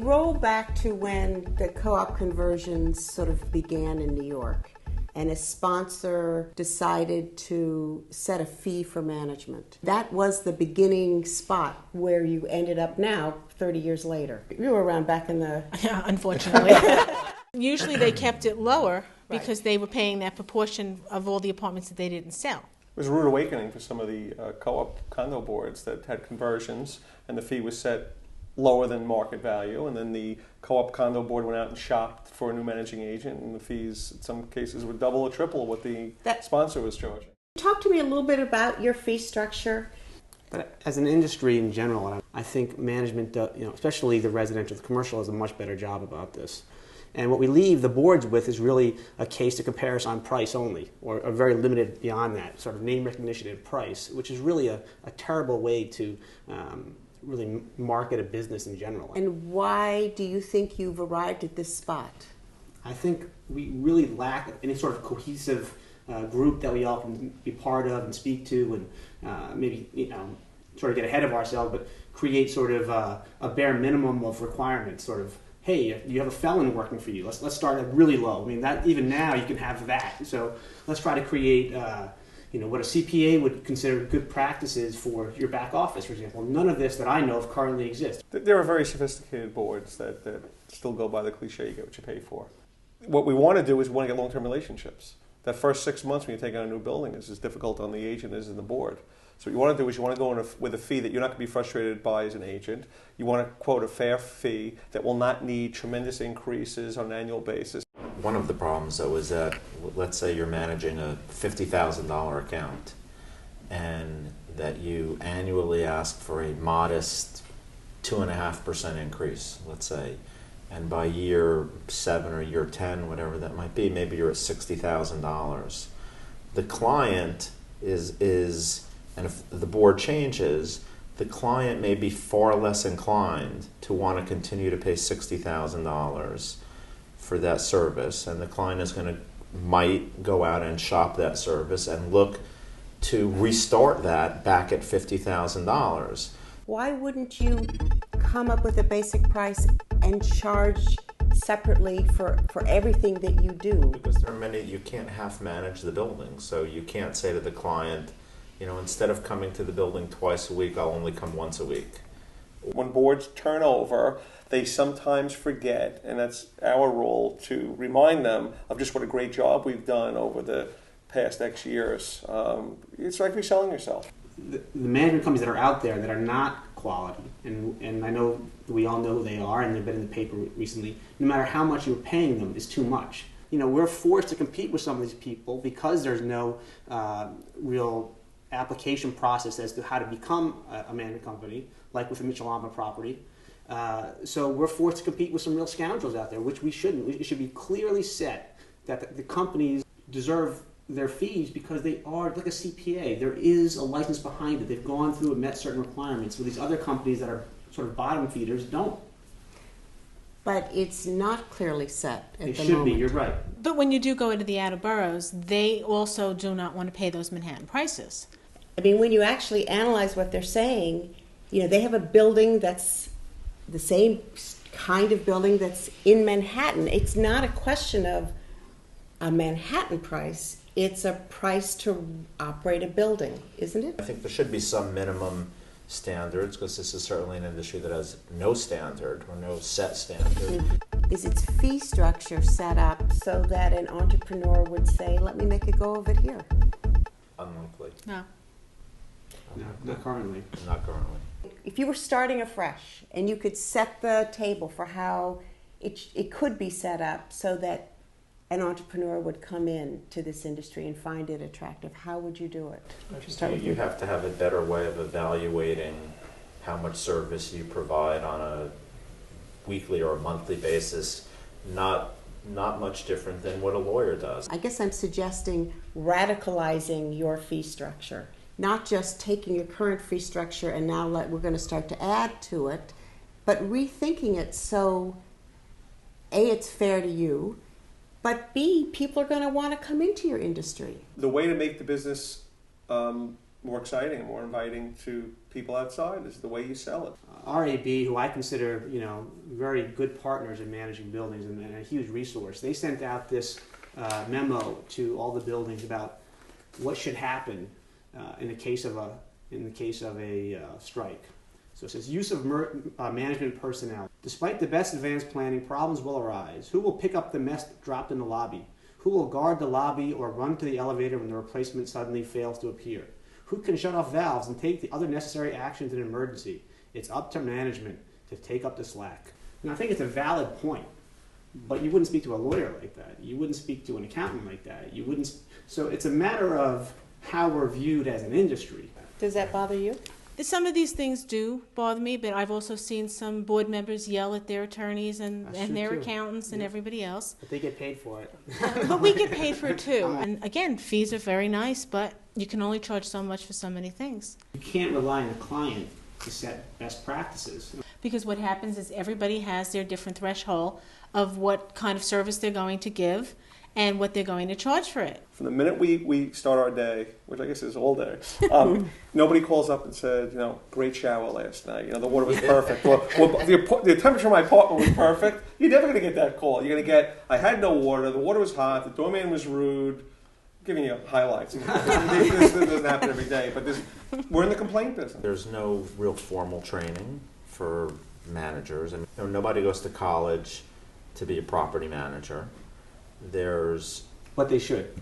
roll back to when the co-op conversions sort of began in New York, and a sponsor decided to set a fee for management. That was the beginning spot where you ended up now, 30 years later. You were around back in the... Yeah, unfortunately. Usually they kept it lower because they were paying that proportion of all the apartments that they didn't sell. It was a rude awakening for some of the co-op condo boards that had conversions, and the fee was set lower than market value, and then the co-op condo board went out and shopped for a new managing agent, and the fees in some cases were double or triple what the sponsor was charging. Talk to me a little bit about your fee structure. But as an industry in general, I think management, especially the residential, the commercial, does a much better job about this. And what we leave the boards with is really a case to compare us on price only, or a very limited beyond that, sort of name recognition and price, which is really a terrible way to really market a business in general. And why do you think you've arrived at this spot? I think we really lack any sort of cohesive group that we all can be part of and speak to, and maybe sort of get ahead of ourselves, but create sort of a bare minimum of requirements. Sort of, hey, you have a felon working for you. Let's start at really low. I mean, that even now you can have that. So let's try to create what a CPA would consider good practices for your back office, for example. None of this that I know of currently exists. There are very sophisticated boards that still go by the cliche, you get what you pay for. What we want to do is we want to get long-term relationships. That first 6 months when you take on a new building is as difficult on the agent as in the board. So what you want to do is you want to go in with a fee that you're not going to be frustrated by as an agent. You want to quote a fair fee that will not need tremendous increases on an annual basis. One of the problems, though, is that, let's say you're managing a $50,000 account and that you annually ask for a modest 2.5% increase, let's say, and by year 7 or year 10, whatever that might be, maybe you're at $60,000. The client is, and if the board changes, the client may be far less inclined to want to continue to pay $60,000 for that service, and the client is might go out and shop that service and look to restart that back at $50,000. Why wouldn't you come up with a basic price and charge separately for everything that you do? Because there are many, you can't half manage the building, so you can't say to the client, instead of coming to the building twice a week, I'll only come once a week. When boards turn over, they sometimes forget, and that's our role to remind them of just what a great job we've done over the past X years. It's like reselling yourself. The management companies that are out there that are not quality, and I know we all know who they are, and they've been in the paper recently, no matter how much you're paying them is too much. We're forced to compete with some of these people because there's no real application process as to how to become a management company, like with the Mitchell-Lama property. So we're forced to compete with some real scoundrels out there, which we shouldn't. It should be clearly set that the companies deserve their fees because they are like a CPA. There is a license behind it. They've gone through and met certain requirements, where these other companies that are sort of bottom feeders don't. But it's not clearly set at the moment. It should be, you're right. But when you do go into the outer boroughs, they also do not want to pay those Manhattan prices. I mean, when you actually analyze what they're saying, they have a building that's the same kind of building that's in Manhattan. It's not a question of a Manhattan price. It's a price to operate a building, isn't it? I think there should be some minimum standards, because this is certainly an industry that has no standard or no set standard. Is its fee structure set up so that an entrepreneur would say, let me make a go of it here? Unlikely. No. No, not currently. Not currently. If you were starting afresh and you could set the table for how it could be set up so that an entrepreneur would come in to this industry and find it attractive, how would you do it? You have to have a better way of evaluating how much service you provide on a weekly or a monthly basis, not much different than what a lawyer does. I guess I'm suggesting radicalizing your fee structure, not just taking your current fee structure and now we're going to start to add to it, but rethinking it so A, it's fair to you, but B, people are going to want to come into your industry. The way to make the business more exciting and more inviting to people outside is the way you sell it. RAB, who I consider, very good partners in managing buildings and a huge resource, they sent out this memo to all the buildings about what should happen in the case of a strike. So it says, use of management personnel. Despite the best advanced planning, problems will arise. Who will pick up the mess dropped in the lobby? Who will guard the lobby or run to the elevator when the replacement suddenly fails to appear? Who can shut off valves and take the other necessary actions in an emergency? It's up to management to take up the slack. And I think it's a valid point, but you wouldn't speak to a lawyer like that. You wouldn't speak to an accountant like that. So it's a matter of how we're viewed as an industry. Does that bother you? Some of these things do bother me, but I've also seen some board members yell at their attorneys and their accountants and everybody else. But they get paid for it. But we get paid for it too. And again, fees are very nice, but you can only charge so much for so many things. You can't rely on the client to set best practices. Because what happens is everybody has their different threshold of what kind of service they're going to give and what they're going to charge for it. From the minute we start our day, which I guess is all day, nobody calls up and said, great shower last night. The water was perfect. Or the temperature of my apartment was perfect. You're never going to get that call. You're going to get, I had no water, the water was hot, the doorman was rude. I'm giving you highlights. This doesn't happen every day, but we're in the complaint business. There's no real formal training for managers. Nobody goes to college to be a property manager. But they should.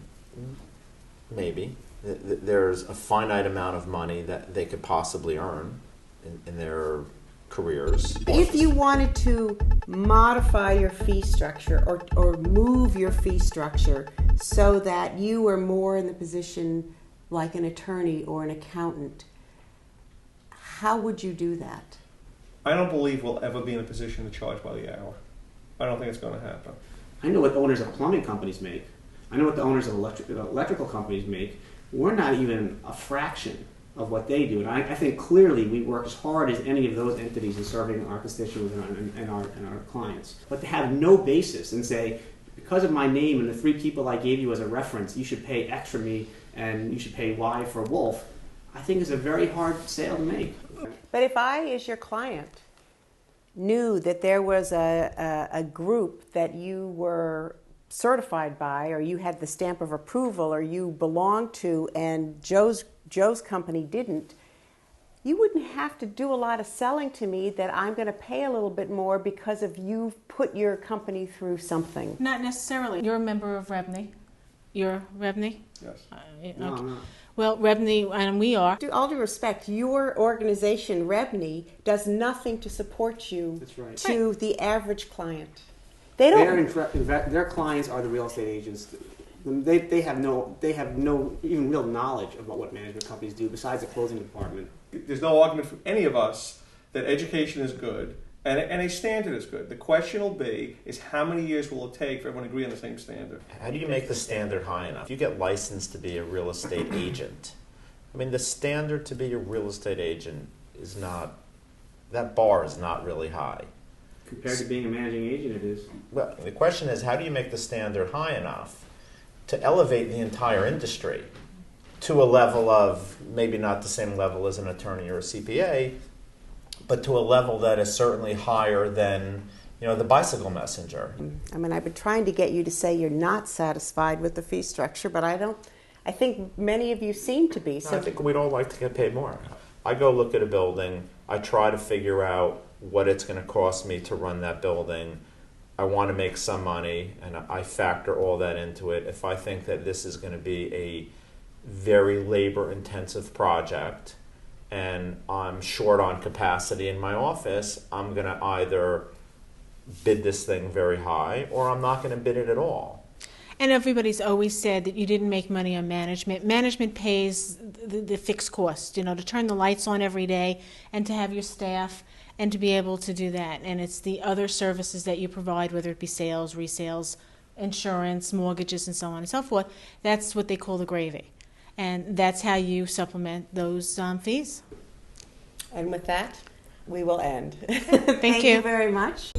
Maybe. There's a finite amount of money that they could possibly earn in their careers. If you wanted to modify your fee structure or move your fee structure so that you were more in the position like an attorney or an accountant, how would you do that? I don't believe we'll ever be in a position to charge by the hour. I don't think it's going to happen. I know what the owners of plumbing companies make. I know what the owners of electrical companies make. We're not even a fraction of what they do. And I think clearly we work as hard as any of those entities in serving our constituents and our clients. But to have no basis and say, because of my name and the 3 people I gave you as a reference, you should pay X for me and you should pay Y for Wolf, I think is a very hard sale to make. But if I, as your client, knew that there was a group that you were certified by, or you had the stamp of approval, or you belonged to, and Joe's company didn't, you wouldn't have to do a lot of selling to me that I'm going to pay a little bit more because of you've put your company through something. Not necessarily. You're a member of REBNY. You're REBNY? Yes. No, I'm not. Well, REBNY, and we are. With all due respect, your organization, REBNY, does nothing to support you. That's right. To the average client. They don't. Their clients are the real estate agents. They have no even real knowledge about what management companies do besides the closing department. There's no argument from any of us that education is good and a standard is good. The question will be is how many years will it take for everyone to agree on the same standard? How do you make the standard high enough? If you get licensed to be a real estate agent, the standard to be a real estate agent is not, that bar is not really high. Compared to being a managing agent, it is. Well, the question is, how do you make the standard high enough to elevate the entire industry to a level of, maybe not the same level as an attorney or a CPA, but to a level that is certainly higher than, the bicycle messenger? I've been trying to get you to say you're not satisfied with the fee structure, but I think many of you seem to be. No, I think we'd all like to get paid more. I go look at a building, I try to figure out what it's going to cost me to run that building. I want to make some money, and I factor all that into it. If I think that this is going to be a very labor-intensive project and I'm short on capacity in my office, I'm going to either bid this thing very high or I'm not going to bid it at all. And everybody's always said that you didn't make money on management. Management pays the fixed cost, to turn the lights on every day and to have your staff and to be able to do that. And it's the other services that you provide, whether it be sales, resales, insurance, mortgages, and so on and so forth. That's what they call the gravy. And that's how you supplement those fees. And with that, we will end. Thank you very much.